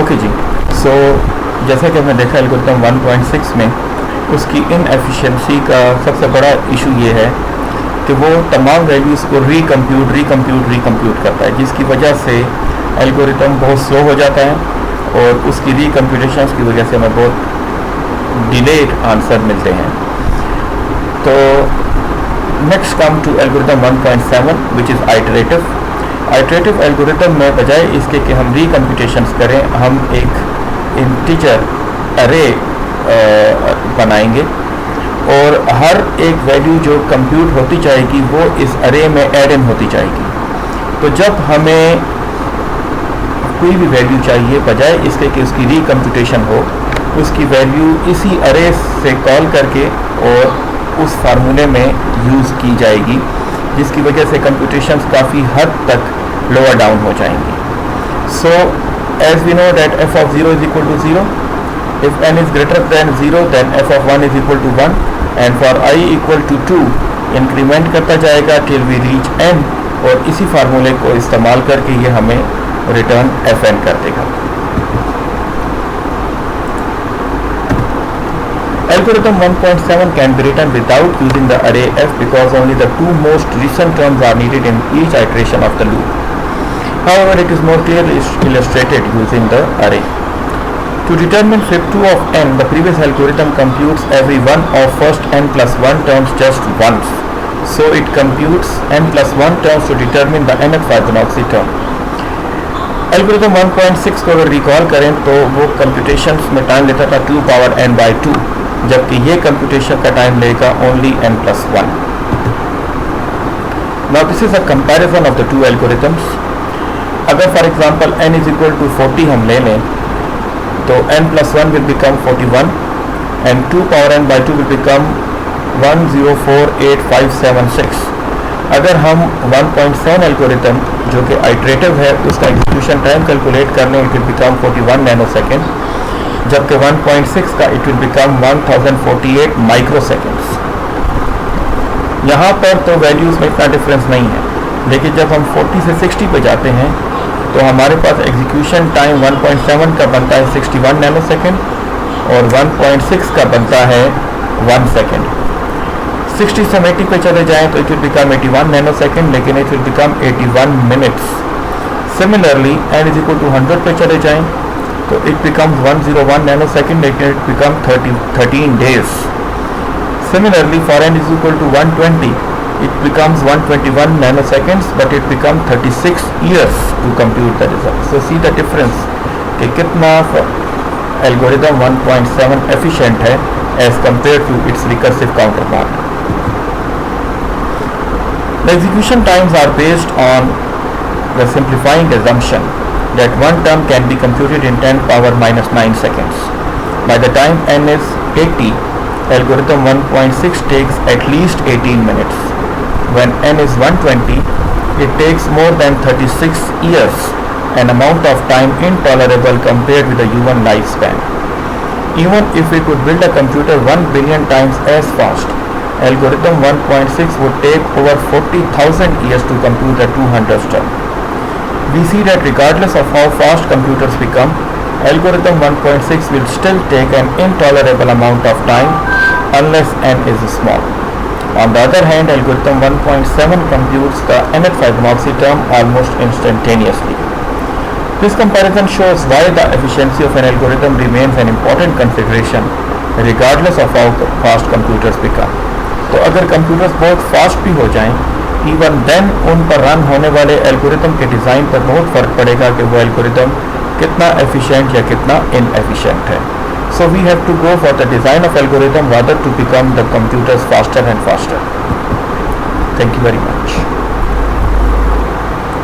Okay जी। सो जैसा कि हमने देखा एल्गोरिथम 1.6 में उसकी इनएफिशिएंसी का सबसे बड़ा इशू ये है कि वो तमाम वैल्यूज़ को रिकम्प्यूट करता है, जिसकी वजह से एल्गोरिथम बहुत स्लो हो जाता है और उसकी रिकम्प्यूटेशंस की वजह से हमें बहुत डिलेड आंसर मिलते हैं। तो next come to algorithm 1.7 which is iterative. Iterative algorithm में बजाय इसके कि हम रिकम्प्यूटेशंस करें, हम एक इंटीजर अरे बनाएंगे और हर एक वैल्यू जो कंप्यूट होती जाएगी वो इस अरे में ऐड इन होती जाएगी। तो जब हमें कोई भी वैल्यू चाहिए, बजाय इसके कि उसकी रिकम्प्यूटेशन हो, उसकी वैल्यू इसी अरे से कॉल करके और उस फार्मूले में यूज़ की जाएगी, जिसकी वजह से कंप्यूटेशंस काफ़ी हद तक लोअर डाउन हो जाएंगी। So as we know that f of 0 is equal to 0, if n is greater than 0 then f of 1 is equal to 1, and for I equal to 2 increment करता जाएगा till we reach n, और इसी फार्मूले को इस्तेमाल करके ये हमें रिटर्न fn कर देगा। Algorithm 1.7 can be written without using the array f because only the two most recent terms are needed in each iteration of the loop. However, it is more clearly illustrated using the array. To determine fib2 of n, the previous algorithm computes every one of first n plus 1 terms just once. So it computes n plus 1 terms to determine the nth Fibonacci term. Algorithm 1.6 को अगर recall करें तो वो computations में time लेता था 2 power n by 2, जबकि ये कंप्यूटेशन का टाइम लेगा only n plus 1. Now this is a comparison of the two algorithms. अगर for example n is equal to 40 हम ले लें तो n plus 1 will become 41 and 2 power n by 2 will become 1048,576. अगर हम 1.7 एल्गोरिथम जो कि आइटरेटिव है उसका एग्जीक्यूशन टाइम कैलकुलेट कर लें, इट विल बिकम 41 नैनोसेकेंड, जबकि 1.6 का इट विल बिकम 1048 माइक्रोसेकेंड्स। यहाँ पर तो वैल्यूज़ में इतना डिफरेंस नहीं है, लेकिन जब हम 40 से 60 पे जाते हैं तो हमारे पास एग्जीक्यूशन टाइम 1.7 का बनता है 61 नैनोसेकेंड और 1.6 का बनता है 1 सेकेंड। 60 से 80 पे चले जाएँ तो इट विल बिकम 81 नैनोसेकेंड, लेकिन it will become 81 minutes. Similarly n is equal to 100 पे चले जाएँ तो इट बिकम्स 101 नैनोसेकेंड, लेकिन it become 13 days. Similarly, for n is equal to 120, it becomes 121 nanoseconds, but it becomes 36 years to compute the result. So see the difference कि कितना algorithm 1.7 efficient है as compared to its recursive counterpart. The execution times are based on the simplifying assumption that one term can be computed in 10 power minus 9 seconds. By the time n is 80, algorithm 1.6 takes at least 18 minutes. When n is 120, it takes more than 36 years, an amount of time intolerable compared with the human lifespan. Even if we could build a computer 1 billion times as fast, algorithm 1.6 would take over 40,000 years to compute the 200th term. We see that regardless of how fast computers become, algorithm 1.6 will still take an intolerable amount of time unless n is small. On the other hand, algorithm 1.7 computes the nth Fibonacci term almost instantaneously. This comparison shows why the efficiency of an algorithm remains an important consideration regardless of how fast computers become. तो अगर computers बहुत fast भी हो जाएं, even then उन पर run होने वाले एल्गोरिथम के डिज़ाइन पर बहुत फ़र्क पड़ेगा कि वो एल्गोरिथम कितना एफिशिएंट या कितना इनएफिशिएंट है. So we have to go for the design of algorithm rather to become the computers faster and faster. Thank you very much.